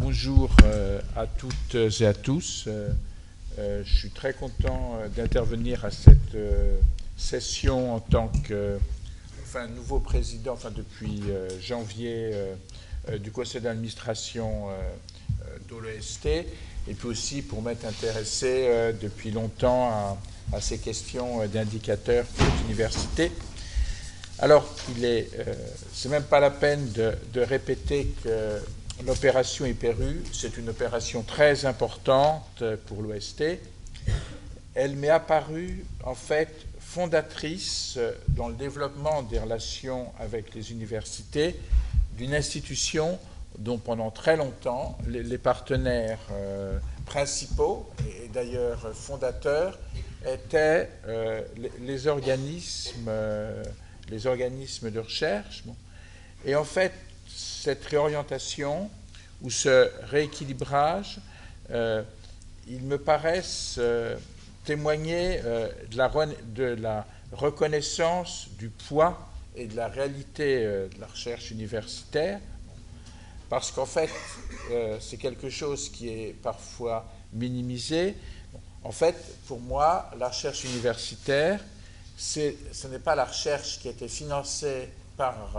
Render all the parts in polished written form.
Bonjour à toutes et à tous. Je suis très content d'intervenir à cette session en tant que nouveau président, depuis janvier du conseil d'administration de l'OST, et puis aussi pour m'être intéressé depuis longtemps à ces questions d'indicateurs pour l'université. Alors, c'est même pas la peine de répéter que l'opération IPERU, c'est une opération très importante pour l'OST. Elle m'est apparue, en fait, fondatrice dans le développement des relations avec les universités d'une institution dont pendant très longtemps les partenaires principaux et d'ailleurs fondateurs étaient les organismes de recherche. Bon. Et en fait, cette réorientation ou ce rééquilibrage, ils me paraissent témoigner de la reconnaissance du poids et de la réalité de la recherche universitaire, parce qu'en fait, c'est quelque chose qui est parfois minimisé. En fait, pour moi, la recherche universitaire, ce n'est pas la recherche qui a été financée par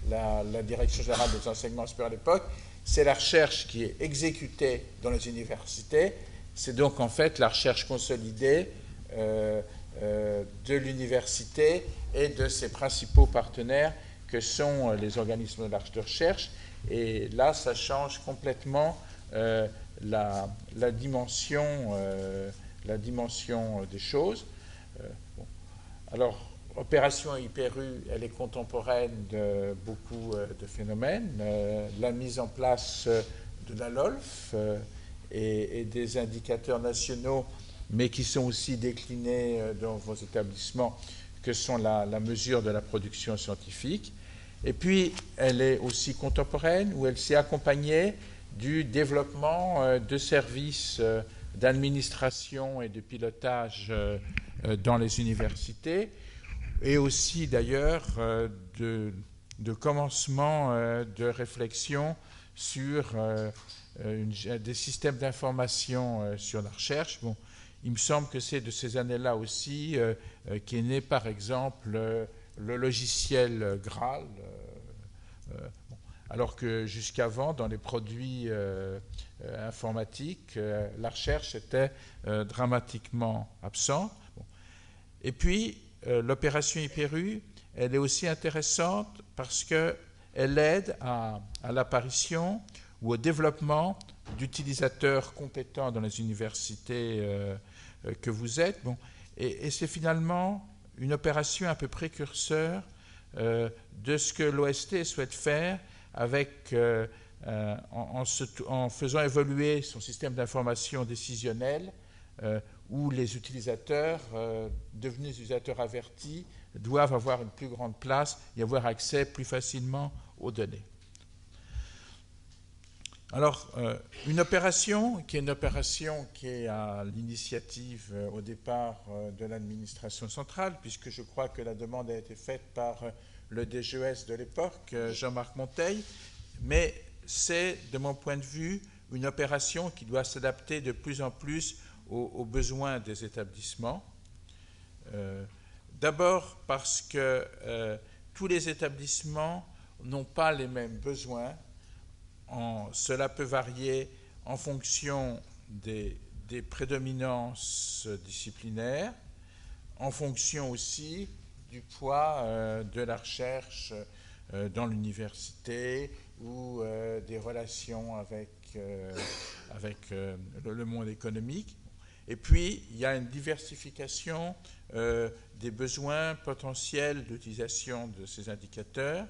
la Direction générale des enseignements supérieurs à l'époque, c'est la recherche qui est exécutée dans les universités. C'est donc en fait la recherche consolidée de l'université et de ses principaux partenaires que sont les organismes de recherche. Et là, ça change complètement la dimension des choses. Bon. Alors, opération IPERU, elle est contemporaine de beaucoup de phénomènes. La mise en place de la LOLF et des indicateurs nationaux, mais qui sont aussi déclinés dans vos établissements, que sont la mesure de la production scientifique. Et puis, elle est aussi contemporaine, où elle s'est accompagnée du développement de services d'administration et de pilotage dans les universités, et aussi d'ailleurs de commencement de réflexion sur des systèmes d'information sur la recherche. Bon, il me semble que c'est de ces années-là aussi qu'est né par exemple le logiciel Graal, alors que jusqu'avant, dans les produits informatiques, la recherche était dramatiquement absente. Bon. Et puis, l'opération IPERU, elle est aussi intéressante parce qu'elle aide à l'apparition ou au développement d'utilisateurs compétents dans les universités que vous êtes. Bon. Et c'est finalement une opération un peu précurseur de ce que l'OST souhaite faire avec, en faisant évoluer son système d'information décisionnelle, où les utilisateurs, devenus utilisateurs avertis, doivent avoir une plus grande place et avoir accès plus facilement aux données. Alors, une opération qui est à l'initiative au départ de l'administration centrale, puisque je crois que la demande a été faite par le DGES de l'époque, Jean-Marc Monteil, mais c'est, de mon point de vue, une opération qui doit s'adapter de plus en plus aux besoins des établissements. D'abord parce que tous les établissements n'ont pas les mêmes besoins. Cela peut varier en fonction des prédominances disciplinaires, en fonction aussi du poids de la recherche dans l'université ou des relations avec le monde économique. Et puis, il y a une diversification des besoins potentiels d'utilisation de ces indicateurs.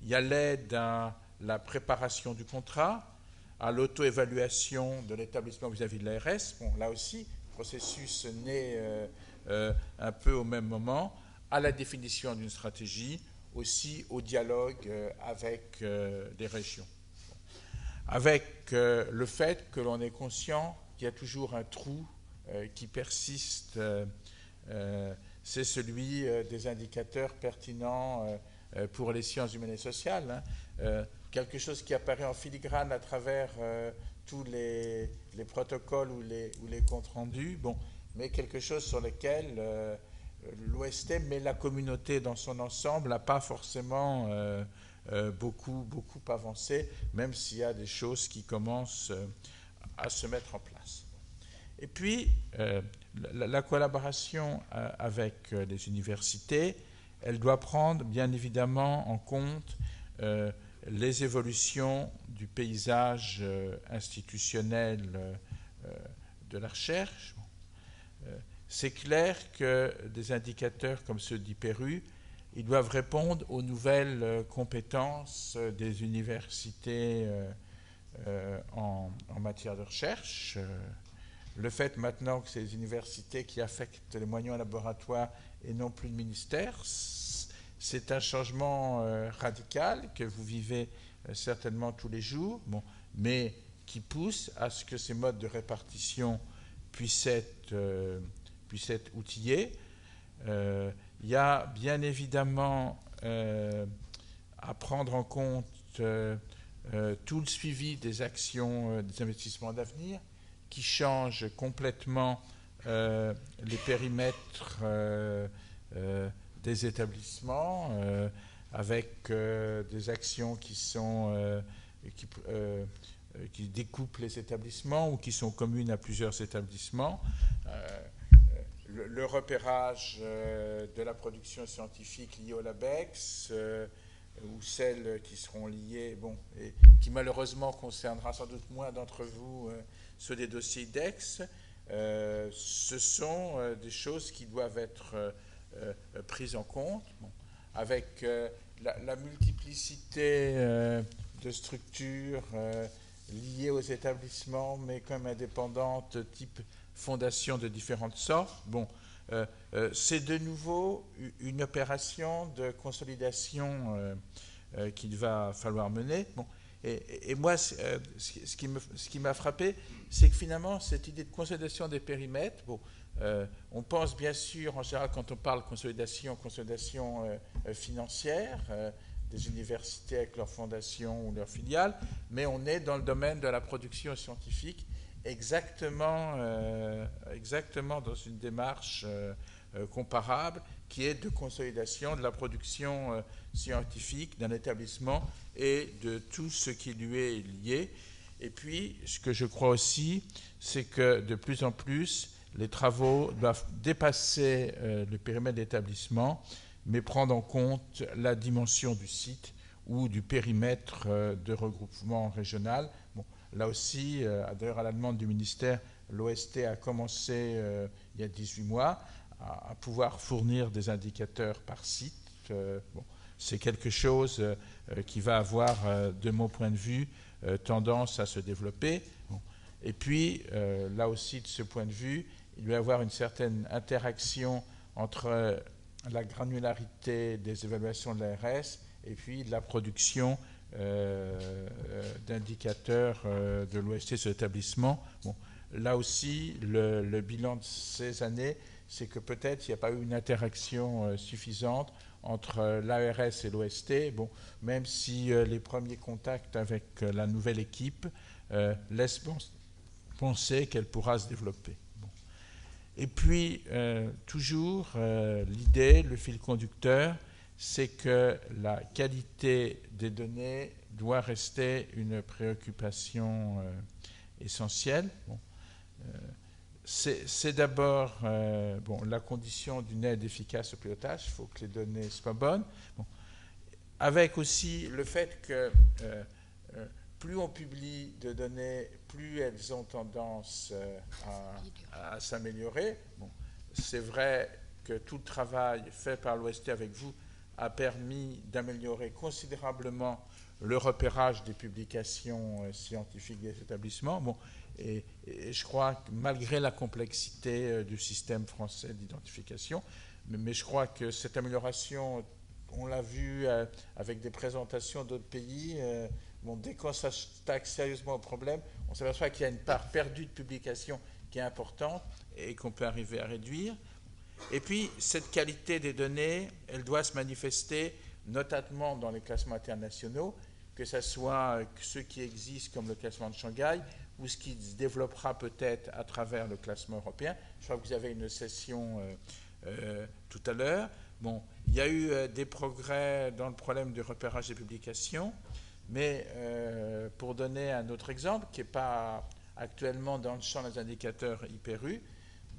Il y a l'aide à la préparation du contrat, à l'auto-évaluation de l'établissement vis-à-vis de l'ARS. Bon, là aussi, le processus naît un peu au même moment, à la définition d'une stratégie, aussi au dialogue avec les régions. Avec le fait que l'on est conscient qu'il y a toujours un trou qui persiste, c'est celui des indicateurs pertinents pour les sciences humaines et sociales. quelque chose qui apparaît en filigrane à travers tous les protocoles ou les comptes rendus, bon, mais quelque chose sur lequel l'OST, mais la communauté dans son ensemble, n'a pas forcément beaucoup avancé, même s'il y a des choses qui commencent à se mettre en place. Et puis, la collaboration avec les universités, elle doit prendre bien évidemment en compte les évolutions du paysage institutionnel de la recherche. C'est clair que des indicateurs comme ceux d'IPERU, ils doivent répondre aux nouvelles compétences des universités en matière de recherche. Le fait maintenant que c'est les universités qui affectent les moyens en laboratoire et non plus le ministère, c'est un changement radical que vous vivez certainement tous les jours, bon, mais qui pousse à ce que ces modes de répartition puissent être outillés. Il y a bien évidemment à prendre en compte tout le suivi des actions des investissements d'avenir qui changent complètement les périmètres des établissements avec des actions qui découpent les établissements ou qui sont communes à plusieurs établissements. Le repérage de la production scientifique liée au LABEX ou celles qui seront liées, bon, et qui malheureusement concernera sans doute moins d'entre vous ceux des dossiers IDEX, ce sont des choses qui doivent être prises en compte, bon, avec la multiplicité de structures liées aux établissements, mais comme indépendantes, type fondation de différentes sortes. Bon, c'est de nouveau une opération de consolidation qu'il va falloir mener. Bon, et moi, ce qui m'a frappé, c'est que finalement, cette idée de consolidation des périmètres, bon, on pense bien sûr, en général, quand on parle consolidation financière, des universités avec leurs fondations ou leurs filiales, mais on est dans le domaine de la production scientifique, exactement dans une démarche comparable, qui est de consolidation de la production scientifique d'un établissement et de tout ce qui lui est lié. Et puis, ce que je crois aussi, c'est que de plus en plus, les travaux doivent dépasser le périmètre d'établissement, mais prendre en compte la dimension du site ou du périmètre de regroupement régional. Bon, là aussi, d'ailleurs à la demande du ministère, l'OST a commencé il y a 18 mois à pouvoir fournir des indicateurs par site. Bon, c'est quelque chose qui va avoir, de mon point de vue, tendance à se développer. Bon. Et puis, là aussi, de ce point de vue, il doit y avoir une certaine interaction entre la granularité des évaluations de l'ARS et puis de la production d'indicateurs de l'OST sur l'établissement. Bon, là aussi, le bilan de ces années, c'est que peut-être il n'y a pas eu une interaction suffisante entre l'ARS et l'OST, bon, même si les premiers contacts avec la nouvelle équipe laissent penser qu'elle pourra se développer. Bon. Et puis, toujours, l'idée, le fil conducteur, c'est que la qualité des données doit rester une préoccupation essentielle. Bon. C'est d'abord la condition d'une aide efficace au pilotage, il faut que les données soient bonnes, bon. Avec aussi le fait que plus on publie de données, plus elles ont tendance à s'améliorer. Bon. C'est vrai que tout le travail fait par l'OST avec vous a permis d'améliorer considérablement le repérage des publications scientifiques des établissements. Bon, et je crois que malgré la complexité du système français d'identification, mais je crois que cette amélioration, on l'a vu avec des présentations d'autres pays, dès qu'on s'attaque sérieusement au problème, on s'aperçoit qu'il y a une part perdue de publication qui est importante et qu'on peut arriver à réduire. Et puis, cette qualité des données, elle doit se manifester notamment dans les classements internationaux, que ce soit ceux qui existent comme le classement de Shanghai ou ce qui se développera peut-être à travers le classement européen. Je crois que vous avez une session tout à l'heure. Bon, il y a eu des progrès dans le problème du repérage des publications, mais pour donner un autre exemple qui n'est pas actuellement dans le champ des indicateurs IPRU,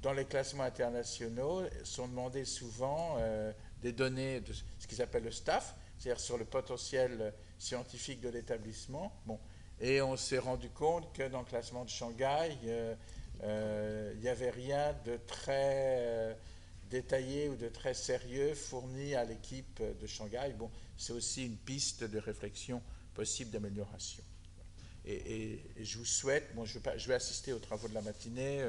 dans les classements internationaux sont demandées souvent des données de ce qu'ils appellent le staff, c'est-à-dire sur le potentiel scientifique de l'établissement. Bon, et on s'est rendu compte que dans le classement de Shanghai, il n'y avait rien de très détaillé ou de très sérieux fourni à l'équipe de Shanghai. Bon, c'est aussi une piste de réflexion possible d'amélioration. Et je vous souhaite, bon, je vais assister aux travaux de la matinée,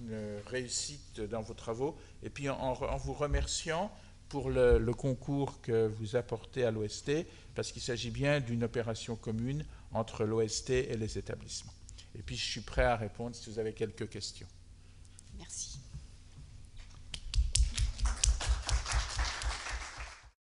une réussite dans vos travaux, et puis en vous remerciant pour le concours que vous apportez à l'OST, parce qu'il s'agit bien d'une opération commune entre l'OST et les établissements. Et puis je suis prêt à répondre si vous avez quelques questions. Merci.